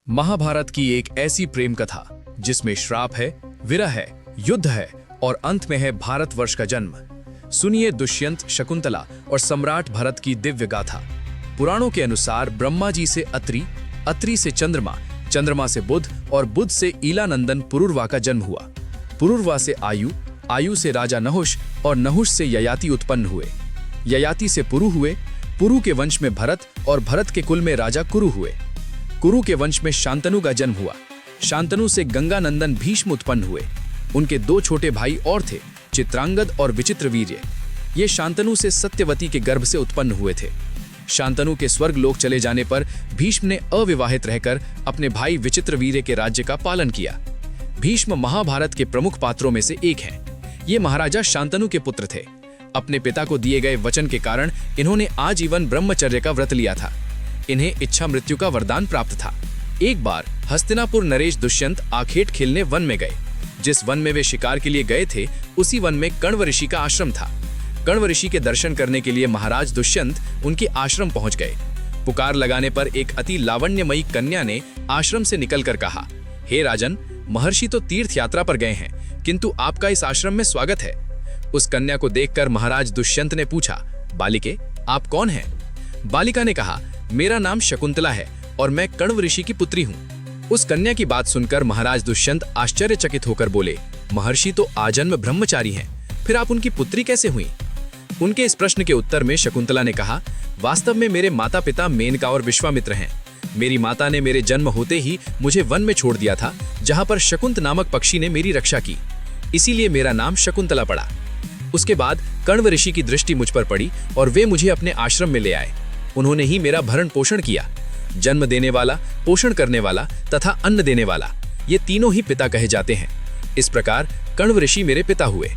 महाभारत की एक ऐसी प्रेम कथा जिसमें श्राप है, विरह है, युद्ध है और अंत में है भारतवर्ष का जन्म। सुनिए दुष्यंत, शकुंतला और सम्राट भरत की दिव्य गाथा। पुराणों के अनुसार ब्रह्मा जी से अत्रि, अत्रि से चंद्रमा, चंद्रमा से बुध और बुध से ईलानंदन पुरुरवा का जन्म हुआ। पुरुरवा से आयु, आयु से राजा नहुष और नहुष से ययाति उत्पन्न हुए। ययाति से पुरु हुए, पुरु के वंश में भरत और भरत के कुल में राजा कुरु हुए। कुरु के वंश में शांतनु का जन्म हुआ। शांतनु से गंगानंदन भीष्म उत्पन्न हुए। उनके दो छोटे भाई और थे, चित्रांगद और विचित्रवीर्य। ये शांतनु से सत्यवती के गर्भ से उत्पन्न हुए थे। शांतनु के स्वर्ग लोक चले जाने पर भीष्म ने अविवाहित रहकर अपने भाई विचित्रवीर्य के राज्य का पालन किया। भीष्म महाभारत के प्रमुख पात्रों में से एक हैं। ये महाराजा शांतनु के पुत्र थे। अपने पिता को दिए गए वचन के कारण इन्होंने आजीवन ब्रह्मचर्य का व्रत लिया था। इन्हें इच्छा मृत्यु का वरदान प्राप्त था। एक बार हस्तिनापुर नरेश दुष्यंत आखेट खेलने वन में गए। जिस वन में वे शिकार के लिए गए थे, उसी वन में कण्व ऋषि का आश्रम था। कण्व ऋषि के दर्शन करने के लिए महाराज दुष्यंत उनके आश्रम पहुंच गए। पुकार लगाने पर एक अति लावण्यमयी कन्या ने आश्रम से निकलकर कहा, हे राजन, महर्षि तो तीर्थ यात्रा पर गए हैं, किंतु आपका इस आश्रम में स्वागत है। उस कन्या को देखकर महाराज दुष्यंत ने पूछा, बालिके, आप कौन हैं? बालिका ने कहा, मेरा नाम शकुंतला है और मैं कण्व ऋषि की पुत्री हूँ। उस कन्या की बात सुनकर महाराज दुष्यंत आश्चर्यचकित होकर बोले, महर्षि तो आजन्म ब्रह्मचारी हैं, फिर आप उनकी पुत्री कैसे हुई? उनके इस प्रश्न के उत्तर में शकुंतला ने कहा, वास्तव में मेरे माता पिता मेनका और विश्वामित्र हैं। मेरी माता ने मेरे जन्म होते ही मुझे वन में छोड़ दिया था, जहाँ पर शकुंत नामक पक्षी ने मेरी रक्षा की, इसीलिए मेरा नाम शकुंतला पड़ा। उसके बाद कण्व ऋषि की दृष्टि मुझ पर पड़ी और वे मुझे अपने आश्रम में ले आए। उन्होंने ही मेरा भरण पोषण किया। जन्म देने वाला, पोषण करने वाला तथा अन्न देने वाला, ये तीनों ही पिता कहे जाते हैं। इस प्रकार कण्व ऋषि मेरे पिता हुए।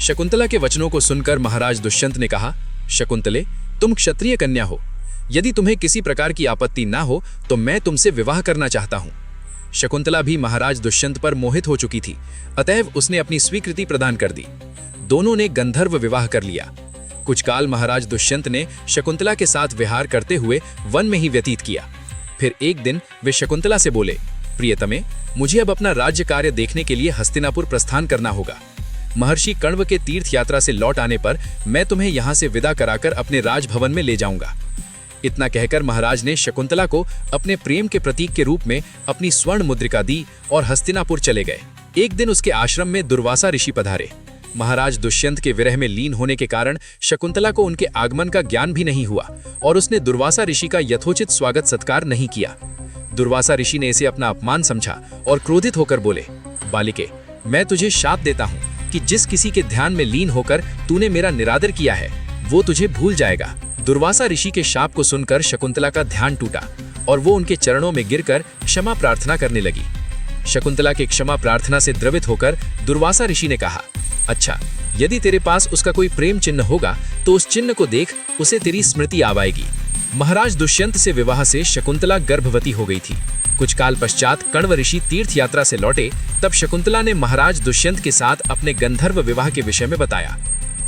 शकुंतला के वचनों को सुनकर महाराज दुष्यंत ने कहा, शकुंतले, तुम क्षत्रिय कन्या हो। यदि तुम्हें किसी प्रकार की आपत्ति ना हो तो मैं तुमसे विवाह करना चाहता हूँ। शकुंतला भी महाराज दुष्यंत पर मोहित हो चुकी थी, अतएव उसने अपनी स्वीकृति प्रदान कर दी। दोनों ने गंधर्व विवाह कर लिया। कुछ काल महाराज दुष्यंत ने शकुंतला के साथ विहार करते हुए वन में ही व्यतीत किया। फिर एक दिन वे शकुंतला से बोले, प्रियतमे, मुझे अब अपना राज्य कार्य देखने के लिए हस्तिनापुर प्रस्थान करना होगा। महर्षि कण्व के तीर्थ यात्रा से लौट आने पर मैं तुम्हें यहाँ से विदा कराकर अपने राजभवन में ले जाऊंगा। इतना कहकर महाराज ने शकुंतला को अपने प्रेम के प्रतीक के रूप में अपनी स्वर्ण मुद्रिका दी और हस्तिनापुर चले गए। एक दिन उसके आश्रम में दुर्वासा ऋषि पधारे। महाराज दुष्यंत के विरह में लीन होने के कारण शकुंतला को उनके आगमन का ज्ञान भी नहीं हुआ और उसने दुर्वासा ऋषि का यथोचित स्वागत सत्कार नहीं किया। दुर्वासा ऋषि ने इसे अपना अपमान समझा और क्रोधित होकर बोले, बालिके, मैं तुझे शाप देता हूँ कि जिस किसी के ध्यान में लीन होकर तूने मेरा निरादर किया है, वो तुझे भूल जाएगा। दुर्वासा ऋषि के शाप को सुनकर शकुंतला का ध्यान टूटा और वो उनके चरणों में गिरकर क्षमा प्रार्थना करने लगी। शकुंतला के क्षमा प्रार्थना से द्रवित होकर दुर्वासा ऋषि ने कहा, अच्छा, यदि तेरे पास उसका कोई प्रेम चिन्ह होगा तो उस चिन्ह को देख, उसे तेरी स्मृति आ आएगी। महाराज दुष्यंत से विवाह से शकुंतला गर्भवती हो गई थी। कुछ काल पश्चात कण्व ऋषि तीर्थ यात्रा से लौटे, तब शकुंतला ने महाराज दुष्यंत के साथ अपने गंधर्व विवाह के विषय में बताया।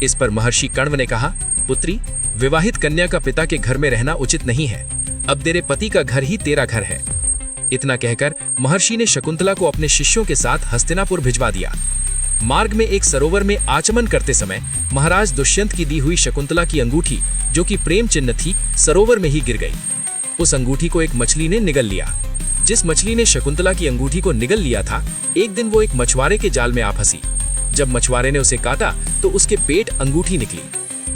इस पर महर्षि कण्व ने कहा, पुत्री, विवाहित कन्या का पिता के घर में रहना उचित नहीं है। अब तेरे पति का घर ही तेरा घर है। इतना कहकर महर्षि ने शकुंतला को अपने शिष्यों के साथ हस्तिनापुर भिजवा दिया। मार्ग में एक सरोवर में आचमन करते समय महाराज दुष्यंत की दी हुई शकुंतला की अंगूठी, जो कि प्रेम चिन्ह थी, सरोवर में ही गिर गई। उस अंगूठी को एक मछली ने निगल लिया। जिस मछली ने शकुंतला की अंगूठी को निगल लिया था, एक दिन वो एक मछुआरे के जाल में आ फंसी। जब मछुआरे ने उसे काटा तो उसके पेट अंगूठी निकली।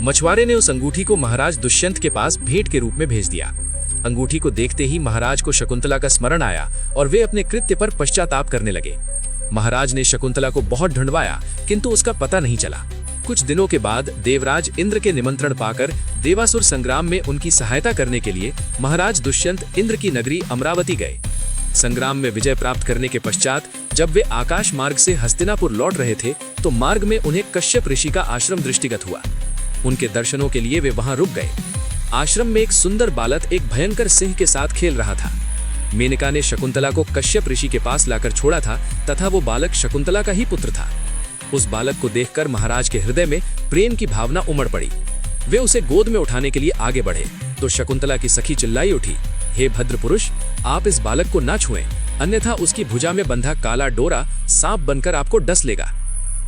मछुआरे ने उस अंगूठी को महाराज दुष्यंत के पास भेंट के रूप में भेज दिया। अंगूठी को देखते ही महाराज को शकुंतला का स्मरण आया और वे अपने कृत्य पर पश्चाताप करने लगे। महाराज ने शकुंतला को बहुत ढूंढवाया, किंतु उसका पता नहीं चला। कुछ दिनों के बाद देवराज इंद्र के निमंत्रण पाकर देवासुर संग्राम में उनकी सहायता करने के लिए महाराज दुष्यंत इंद्र की नगरी अमरावती गए। संग्राम में विजय प्राप्त करने के पश्चात जब वे आकाश मार्ग से हस्तिनापुर लौट रहे थे तो मार्ग में उन्हें कश्यप ऋषि का आश्रम दृष्टिगत हुआ। उनके दर्शनों के लिए वे वहां रुक गए। आश्रम में एक सुंदर बालक एक भयंकर सिंह के साथ खेल रहा था। मेनका ने शकुंतला को कश्यप ऋषि के पास लाकर छोड़ा था तथा वो बालक शकुंतला का ही पुत्र था। उस बालक को देखकर महाराज के हृदय में प्रेम की भावना उमड़ पड़ी। वे उसे गोद में उठाने के लिए आगे बढ़े तो शकुंतला की सखी चिल्लाई उठी, हे भद्र पुरुष, आप इस बालक को ना छुएं। अन्यथा उसकी भुजा में बंधा काला डोरा सांप बनकर आपको डस लेगा।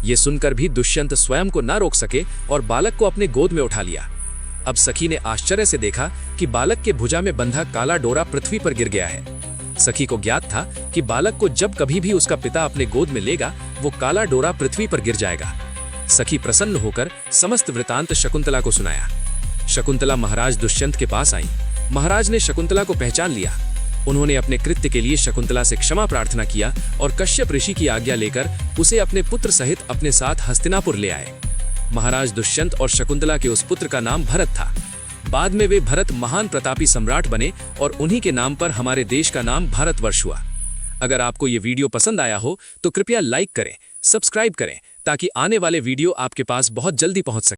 ये सुनकर भी दुष्यंत स्वयं को न रोक सके और बालक को अपने गोद में उठा लिया। अब सखी ने आश्चर्य से देखा कि बालक के भुजा में बंधा काला डोरा पृथ्वी पर गिर गया है। सखी को ज्ञात था कि बालक को जब कभी भी उसका पिता अपने गोद में लेगा, वो काला डोरा पृथ्वी पर गिर जाएगा। सखी प्रसन्न होकर समस्त वृतांत शकुंतला को सुनाया। शकुंतला महाराज दुष्यंत के पास आई। महाराज ने शकुंतला को पहचान लिया। उन्होंने अपने कृत्य के लिए शकुंतला से क्षमा प्रार्थना किया और कश्यप ऋषि की आज्ञा लेकर उसे अपने पुत्र सहित अपने साथ हस्तिनापुर ले आए। महाराज दुष्यंत और शकुंतला के उस पुत्र का नाम भरत था। बाद में वे भरत महान प्रतापी सम्राट बने और उन्हीं के नाम पर हमारे देश का नाम भारतवर्ष हुआ। अगर आपको ये वीडियो पसंद आया हो तो कृपया लाइक करें, सब्सक्राइब करें ताकि आने वाले वीडियो आपके पास बहुत जल्दी पहुंच सके।